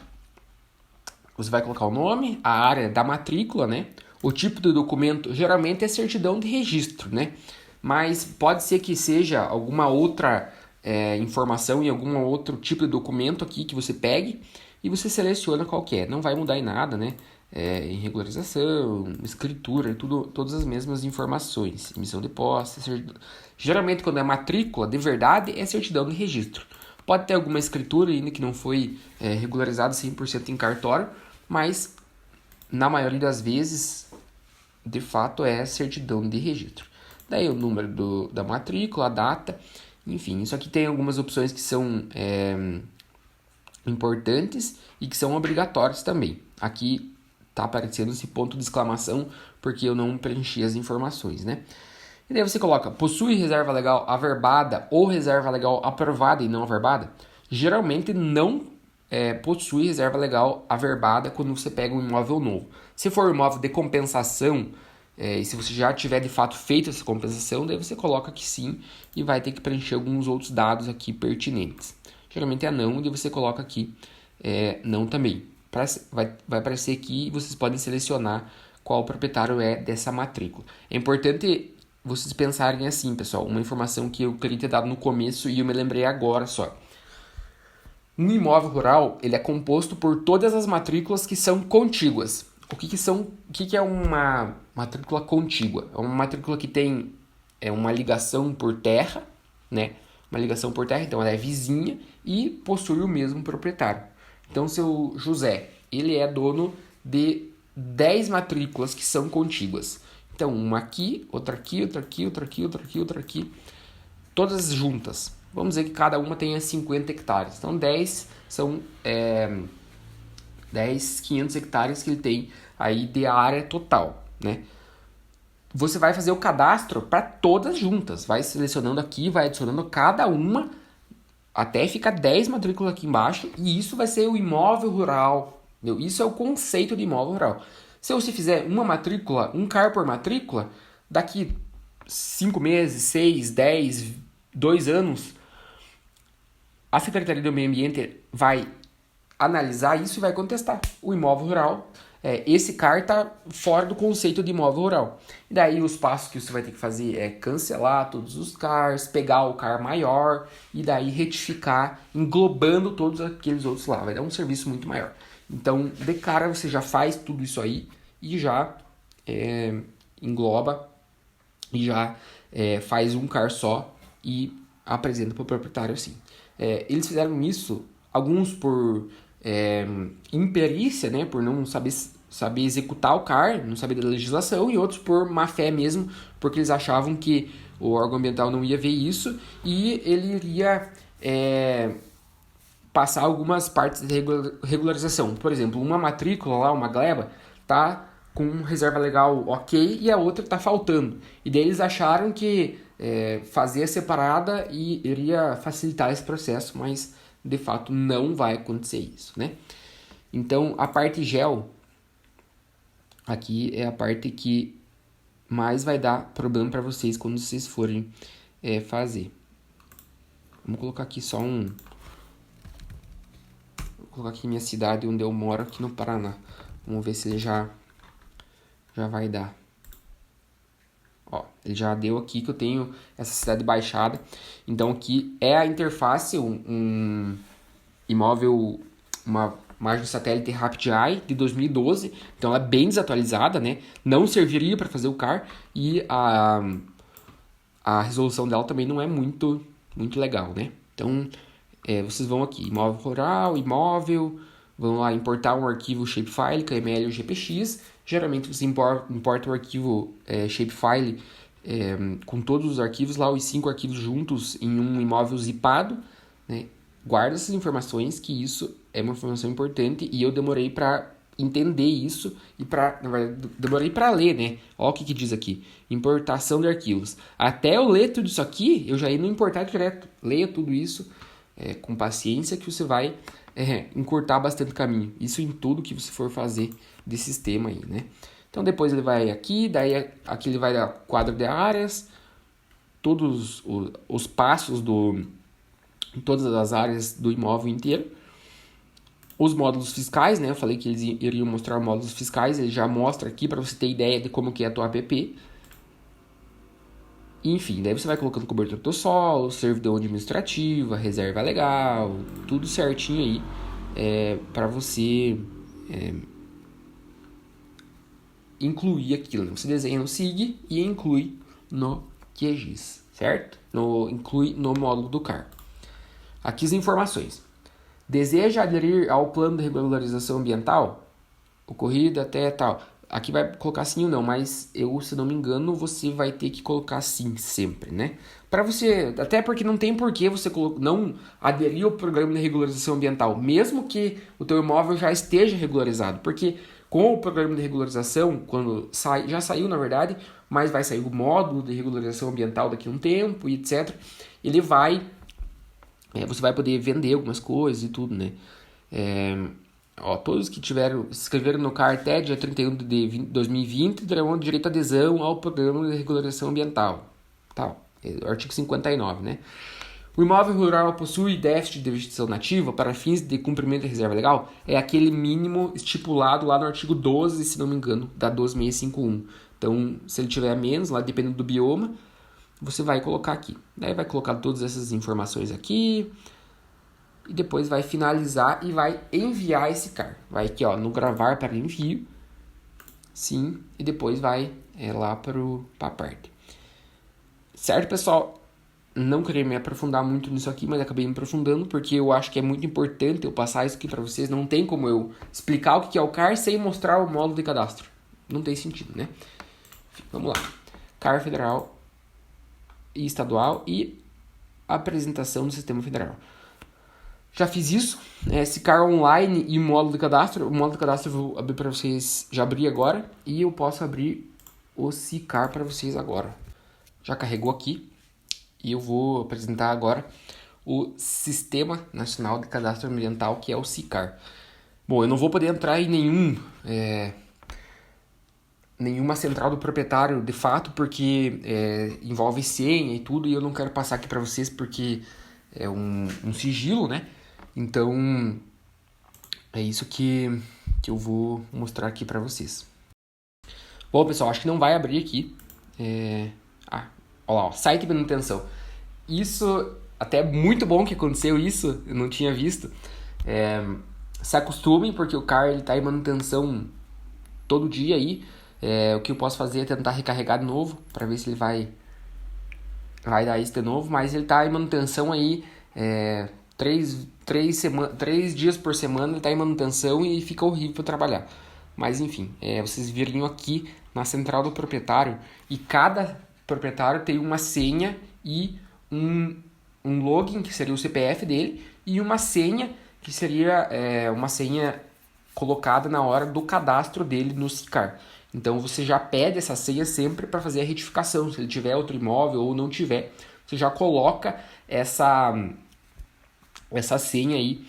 [SPEAKER 1] você vai colocar o nome, a área da matrícula, né? O tipo de documento, geralmente é certidão de registro, né? Mas pode ser que seja alguma outra informação em algum outro tipo de documento aqui que você pegue e você seleciona qual que é. Não vai mudar em nada, né? Em regularização, escritura, todas as mesmas informações. Emissão de posse, geralmente quando é matrícula de verdade é certidão de registro. Pode ter alguma escritura ainda que não foi regularizada 100% em cartório, mas na maioria das vezes, de fato, é certidão de registro. Daí o número da matrícula, a data, enfim. Isso aqui tem algumas opções que são importantes e que são obrigatórios também. Aqui tá aparecendo esse ponto de exclamação porque eu não preenchi as informações, né? E daí você coloca, possui reserva legal averbada ou reserva legal aprovada e não averbada? Geralmente não possui reserva legal averbada quando você pega um imóvel novo. Se for um imóvel de compensação, e se você já tiver de fato feito essa compensação, daí você coloca que sim e vai ter que preencher alguns outros dados aqui pertinentes. Geralmente é não, e daí você coloca aqui não também. Vai aparecer aqui e vocês podem selecionar qual proprietário é dessa matrícula. É importante vocês pensarem assim, pessoal, uma informação que eu queria ter dado no começo e eu me lembrei agora só. Um imóvel rural, ele é composto por todas as matrículas que são contíguas. O que é uma matrícula contígua? É uma matrícula que tem uma ligação por terra, né? Uma ligação por terra, então ela é vizinha e possui o mesmo proprietário. Então, seu José, ele é dono de 10 matrículas que são contíguas. Então, uma aqui, outra aqui, outra aqui, outra aqui, outra aqui, outra aqui, todas juntas. Vamos dizer que cada uma tenha 50 hectares. Então, 10 são 500 hectares que ele tem aí de área total, né? Você vai fazer o cadastro para todas juntas. Vai selecionando aqui, vai adicionando cada uma até ficar 10 matrículas aqui embaixo. E isso vai ser o imóvel rural. Entendeu? Isso é o conceito de imóvel rural. Se você fizer uma matrícula, um CAR por matrícula, daqui 5 meses, 6, 10, 2 anos, a Secretaria do Meio Ambiente vai analisar isso e vai contestar. O imóvel rural, esse CAR está fora do conceito de imóvel rural. E daí os passos que você vai ter que fazer é cancelar todos os CARs, pegar o CAR maior e daí retificar, englobando todos aqueles outros lá. Vai dar um serviço muito maior. Então, de cara, você já faz tudo isso aí e já engloba e já faz um CAR só e apresenta para o proprietário assim. Eles fizeram isso, alguns por imperícia, né, por não saber executar o CAR, não saber da legislação, e outros por má fé mesmo, porque eles achavam que o órgão ambiental não ia ver isso e ele iria passar algumas partes de regularização. Por exemplo, uma matrícula lá, uma gleba, tá com reserva legal ok e a outra tá faltando. E daí eles acharam que fazer a separada e iria facilitar esse processo, mas de fato não vai acontecer isso, né? Então a parte gel aqui é a parte que mais vai dar problema para vocês quando vocês forem fazer. Vamos colocar aqui só vou colocar aqui minha cidade onde eu moro, aqui no Paraná. Vamos ver se ele já vai dar. Ó, ele já deu aqui que eu tenho essa cidade baixada. Então aqui é a interface, um imóvel, uma imagem satélite RapidEye de 2012. Então ela é bem desatualizada, né? Não serviria para fazer o CAR e a resolução dela também não é muito legal, né? Então vocês vão aqui, imóvel rural, imóvel, vão lá importar um arquivo shapefile, KML ou GPX. Geralmente você importa o arquivo shapefile com todos os arquivos lá, os 5 arquivos juntos em um imóvel zipado, né? Guarda essas informações, que isso é uma informação importante e eu demorei para entender isso e demorei para ler, né? Olha o que diz aqui, importação de arquivos. Até eu ler tudo isso aqui, eu já ia no importar direto. Leia tudo isso com paciência que você vai encurtar bastante caminho. Isso em tudo que você for fazer de sistema aí, né? Então depois ele vai aqui, daí aqui ele vai dar quadro de áreas, todos os passos em todas as áreas do imóvel inteiro. Os módulos fiscais, né? Eu falei que eles iriam mostrar módulos fiscais, ele já mostra aqui para você ter ideia de como que é a tua app. Enfim, daí você vai colocando cobertura do solo, servidão administrativa, reserva legal, tudo certinho aí para você incluir aquilo. Você desenha no SIG e inclui no QGIS, certo? Inclui no módulo do CAR. Aqui as informações. Deseja aderir ao plano de regularização ambiental? Ocorrido até tal.
[SPEAKER 2] aqui vai colocar sim ou não, mas eu, se não me engano, você vai ter que colocar sim sempre, né? Para você, até porque não tem porquê você não aderir ao programa de regularização ambiental, mesmo que o teu imóvel já esteja regularizado, porque com o programa de regularização, quando já saiu na verdade, mas vai sair o módulo de regularização ambiental daqui a um tempo e etc. Ele vai, você vai poder vender algumas coisas e tudo, né? Todos que se inscreveram no CAR até dia 31 de 2020 terão direito à adesão ao programa de regularização ambiental. O artigo 59, né? O imóvel rural possui déficit de vegetação nativa para fins de cumprimento da reserva legal? É aquele mínimo estipulado lá no artigo 12, se não me engano, da 12651. Então, se ele tiver menos, lá dependendo do bioma, você vai colocar aqui. Daí vai colocar todas essas informações aqui e depois vai finalizar e vai enviar esse CAR. Vai aqui, ó, no gravar para envio, sim, e depois vai lá para a parte. Certo, pessoal? Não queria me aprofundar muito nisso aqui, mas acabei me aprofundando porque eu acho que é muito importante eu passar isso aqui para vocês. Não tem como eu explicar o que é o CAR sem mostrar o módulo de cadastro. Não tem sentido, né? Vamos lá. CAR federal e estadual e apresentação do sistema federal. Já fiz isso. Esse CAR online e módulo de cadastro. O módulo de cadastro eu vou abrir para vocês. Já abri agora. E eu posso abrir o SICAR para vocês agora. Já carregou aqui. E eu vou apresentar agora o Sistema Nacional de Cadastro Ambiental, que é o SICAR. Bom, eu não vou poder entrar em nenhuma central do proprietário de fato, porque envolve senha e tudo, e eu não quero passar aqui para vocês porque é um sigilo, né? Então, é isso que eu vou mostrar aqui para vocês. Bom, pessoal, acho que não vai abrir aqui. Olha lá, site de manutenção. Isso, até é muito bom que aconteceu isso, eu não tinha visto. Se acostumem, porque o CAR está em manutenção todo dia aí. O que eu posso fazer é tentar recarregar de novo, para ver se ele vai dar isso de novo. Mas ele está em manutenção aí, 3 dias por semana ele está em manutenção e fica horrível para trabalhar. Mas enfim, vocês viram aqui na central do proprietário, e cada proprietário tem uma senha e um login, que seria o CPF dele, e uma senha, que seria uma senha colocada na hora do cadastro dele no SICAR. Então você já pede essa senha sempre para fazer a retificação. Se ele tiver outro imóvel ou não tiver, você já coloca essa senha aí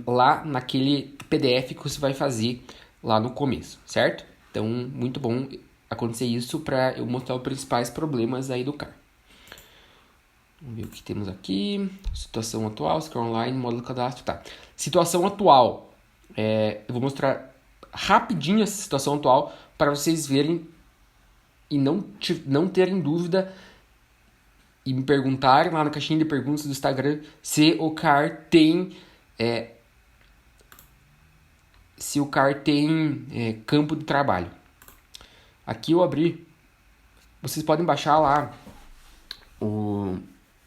[SPEAKER 2] lá naquele PDF que você vai fazer lá no começo, certo? Então, muito bom acontecer isso para eu mostrar os principais problemas aí do CAR. Vamos ver o que temos aqui. Situação atual, SICAR online, módulo cadastro, tá. Situação atual. Eu vou mostrar rapidinho essa situação atual para vocês verem e não terem dúvida e me perguntarem lá na caixinha de perguntas do Instagram se o CAR tem campo de trabalho. Aqui eu abri. Vocês podem baixar lá o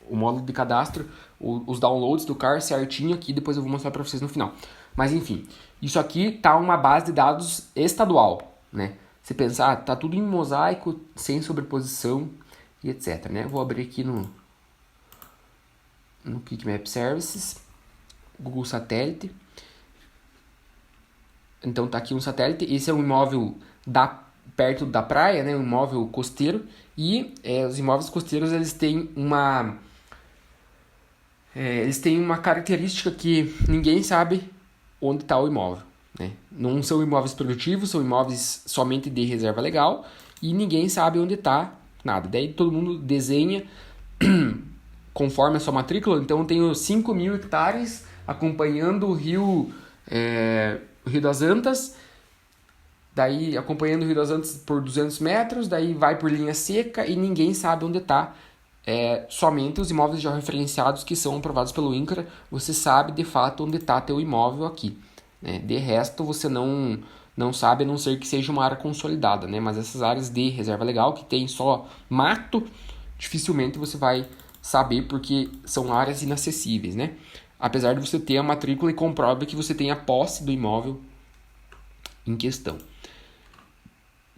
[SPEAKER 2] módulo de cadastro, os downloads do CAR certinho aqui, depois eu vou mostrar para vocês no final. Mas enfim, isso aqui tá uma base de dados estadual, né? Você pensar, tá tudo em mosaico, sem sobreposição e etc, né? Vou abrir aqui no Quickmap Services, Google Satélite. Então tá aqui um satélite, esse é um imóvel perto da praia, né? Um imóvel costeiro, e os imóveis costeiros eles têm uma característica que ninguém sabe onde está o imóvel, né? Não são imóveis produtivos, são imóveis somente de reserva legal e ninguém sabe onde está nada. Daí todo mundo desenha conforme a sua matrícula. Então eu tenho 5.000 hectares acompanhando o Rio das Antas, daí acompanhando o Rio das Antas por 200 metros, daí vai por linha seca e ninguém sabe onde está. Somente os imóveis já referenciados que são aprovados pelo INCRA, você sabe de fato onde está teu imóvel aqui, né? De resto você não sabe, a não ser que seja uma área consolidada, né? Mas essas áreas de reserva legal que tem só mato, dificilmente você vai saber, porque são áreas inacessíveis, né? Apesar de você ter a matrícula e comprove que você tem a posse do imóvel em questão.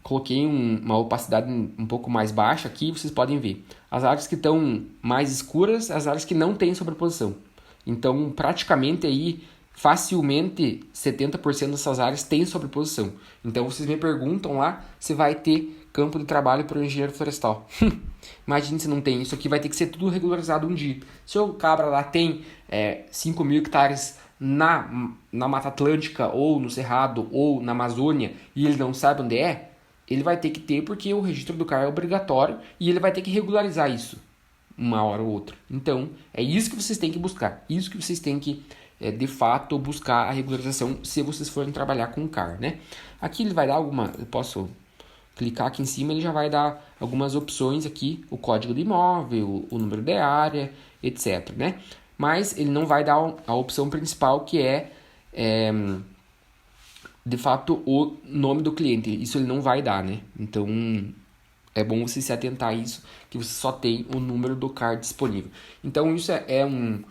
[SPEAKER 2] coloquei uma opacidade um pouco mais baixa aqui, vocês podem ver. As áreas que estão mais escuras, as áreas que não têm sobreposição. Então, praticamente aí, facilmente, 70% dessas áreas têm sobreposição. Então, vocês me perguntam lá se vai ter campo de trabalho para o engenheiro florestal. Imagine se não tem. Isso aqui vai ter que ser tudo regularizado um dia. Se o cabra lá tem 5.000 hectares na Mata Atlântica, ou no Cerrado, ou na Amazônia, e ele não sabe onde é, ele vai ter que ter, porque o registro do CAR é obrigatório, e ele vai ter que regularizar isso uma hora ou outra. Então, é isso que vocês têm que buscar. Isso que vocês têm que, de fato, buscar a regularização se vocês forem trabalhar com o CAR, né? Aqui ele vai dar alguma... Eu posso clicar aqui em cima, ele já vai dar algumas opções aqui, o código do imóvel, o número de área, etc, né? Mas ele não vai dar a opção principal, que de fato, o nome do cliente. Isso ele não vai dar, né? Então, é bom você se atentar a isso, que você só tem o número do CAR disponível. Então, isso é um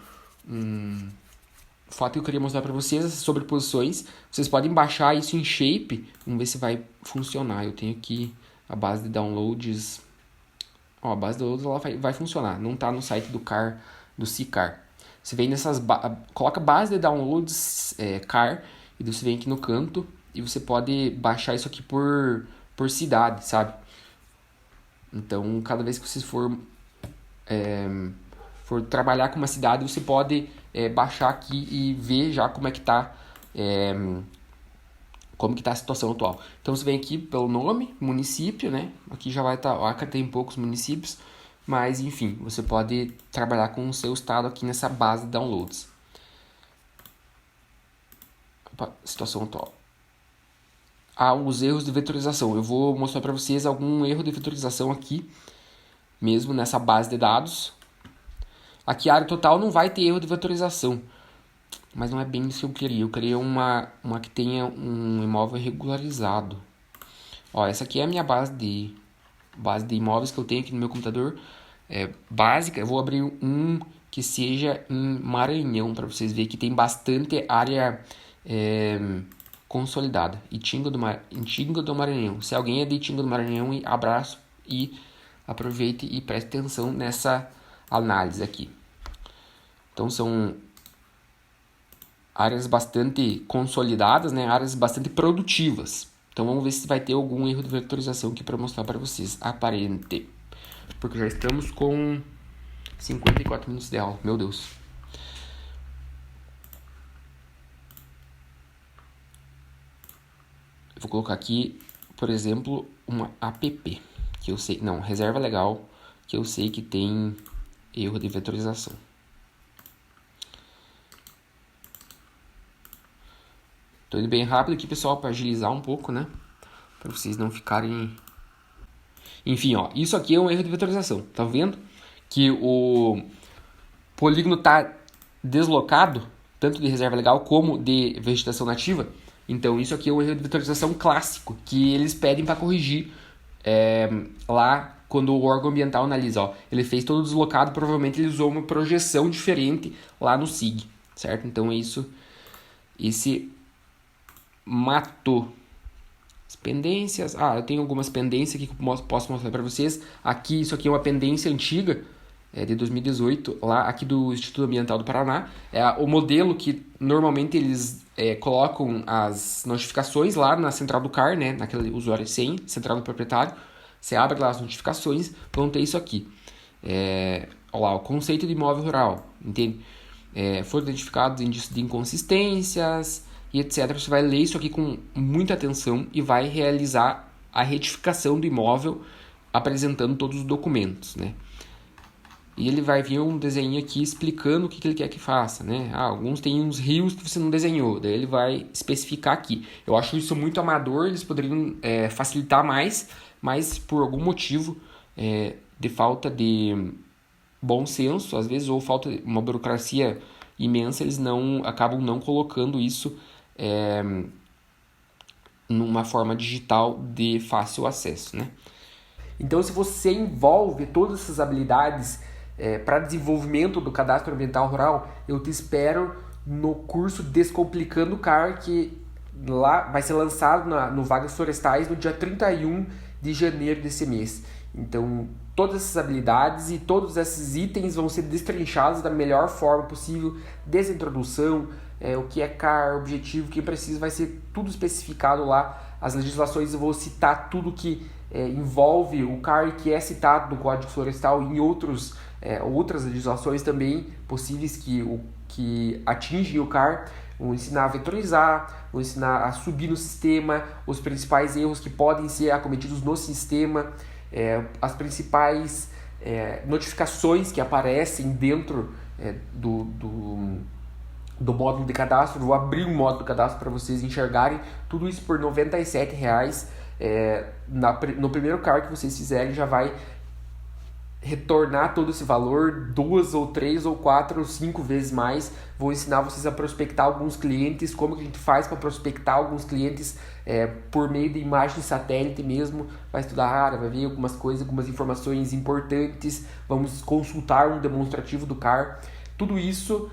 [SPEAKER 2] fato que eu queria mostrar para vocês, essas sobreposições. Vocês podem baixar isso em Shape. Vamos ver se vai funcionar. Eu tenho aqui a base de downloads. Ó, a base de downloads ela vai funcionar. Não está no site do CAR, do CICAR. Você vem nessas... Coloca base de downloads CAR, e você vem aqui no canto e você pode baixar isso aqui por cidade, sabe? Então, cada vez que vocês for trabalhar com uma cidade, você pode baixar aqui e ver já como é que tá a situação atual. Então, você vem aqui pelo nome, município, né? Aqui já vai estar... O Acre tem poucos municípios, mas, enfim, você pode trabalhar com o seu estado aqui nessa base de downloads. Opa, situação atual. Os erros de vetorização. Eu vou mostrar para vocês algum erro de vetorização aqui, mesmo nessa base de dados. Aqui a área total não vai ter erro de vetorização, mas não é bem isso que eu queria. Eu queria uma que tenha um imóvel regularizado. Ó, essa aqui é a minha base de imóveis que eu tenho aqui no meu computador. Básica. Eu vou abrir um que seja em Maranhão, para vocês verem que tem bastante área consolidada. Itinga do Maranhão. Se alguém é de Itinga do Maranhão, abraço e aproveite e preste atenção nessa análise aqui. Então são áreas bastante consolidadas, né? Áreas bastante produtivas. Então vamos ver se vai ter algum erro de vetorização aqui para mostrar para vocês. Aparente. Porque já estamos com 54 minutos de aula. Meu Deus. Eu vou colocar aqui, por exemplo, uma app. Que eu sei... Não, reserva legal. Que eu sei que tem erro de vetorização. Tô indo bem rápido aqui, pessoal, para agilizar um pouco, né? Para vocês não ficarem... Enfim, ó, isso aqui é um erro de vetorização. Tá vendo? Que o polígono tá deslocado, tanto de reserva legal como de vegetação nativa. Então, isso aqui é um erro de vetorização clássico, que eles pedem para corrigir lá quando o órgão ambiental analisa. Ó, ele fez todo deslocado, provavelmente ele usou uma projeção diferente lá no SIG, certo? Então, é isso. Esse matou. As pendências. Eu tenho algumas pendências aqui que eu posso mostrar para vocês. Aqui, isso aqui é uma pendência antiga, de 2018, lá aqui do Instituto Ambiental do Paraná. É o modelo que normalmente eles colocam as notificações lá na central do CAR, né? Naquele usuário sem, central do proprietário. Você abre lá as notificações, vão ter isso aqui. Olha lá, o conceito de imóvel rural, entende? Foram identificados indícios de inconsistências e etc. Você vai ler isso aqui com muita atenção e vai realizar a retificação do imóvel apresentando todos os documentos, né? E ele vai vir um desenho aqui explicando o que ele quer que faça, né? Alguns tem uns rios que você não desenhou, daí ele vai especificar aqui. Eu acho isso muito amador, eles poderiam facilitar mais, mas por algum motivo de falta de bom senso, às vezes, ou falta de uma burocracia imensa, eles acabam não colocando isso numa forma digital de fácil acesso, né? Então, se você envolve todas essas habilidades para desenvolvimento do cadastro ambiental rural, eu te espero no curso Descomplicando o CAR, que lá, vai ser lançado no Vagas Florestais no dia 31 de janeiro desse mês. Então, todas essas habilidades e todos esses itens vão ser destrinchados da melhor forma possível, desde a introdução, o que é CAR, objetivo, quem precisa, vai ser tudo especificado lá. As legislações, eu vou citar tudo que envolve o CAR, que é citado no Código Florestal e em outras legislações também possíveis que atingem o CAR. Vou ensinar a vetorizar, vou ensinar a subir no sistema, os principais erros que podem ser acometidos no sistema, as principais notificações que aparecem dentro do módulo de cadastro. Vou abrir um módulo de cadastro para vocês enxergarem tudo isso por R$ 97. No primeiro CAR que vocês fizerem já vai retornar todo esse valor 2 ou 3 ou 4 ou 5 vezes mais. Vou ensinar vocês a prospectar alguns clientes, como que a gente faz para prospectar alguns clientes por meio de imagem de satélite mesmo. Vai estudar a área, vai ver algumas coisas, algumas informações importantes. Vamos consultar um demonstrativo do CAR. Tudo isso,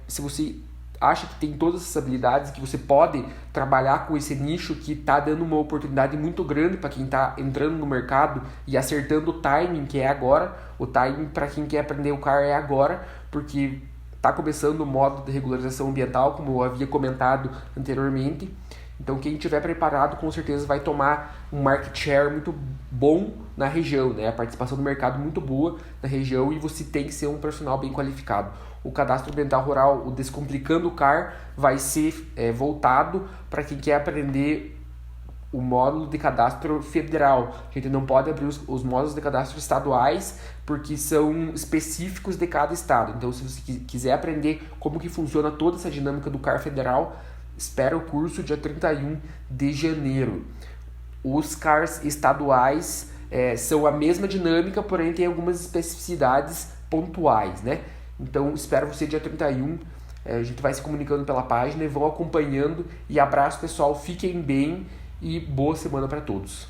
[SPEAKER 2] se você acha que tem todas essas habilidades, que você pode trabalhar com esse nicho que está dando uma oportunidade muito grande para quem está entrando no mercado e acertando o timing, que é agora. O timing para quem quer aprender o CAR é agora, porque está começando o módulo de regularização ambiental, como eu havia comentado anteriormente. Então, quem estiver preparado, com certeza vai tomar um market share muito bom na região, né? A participação do mercado muito boa na região, e você tem que ser um profissional bem qualificado. O cadastro ambiental rural, o Descomplicando o CAR, vai ser voltado para quem quer aprender o módulo de cadastro federal. A gente não pode abrir os módulos de cadastro estaduais, porque são específicos de cada estado. Então, se você quiser aprender como que funciona toda essa dinâmica do CAR federal, espera o curso dia 31 de janeiro. Os CARs estaduais são a mesma dinâmica, porém tem algumas especificidades pontuais, né? Então, espero você dia 31. A gente vai se comunicando pela página e vão acompanhando. E abraço, pessoal. Fiquem bem e boa semana para todos.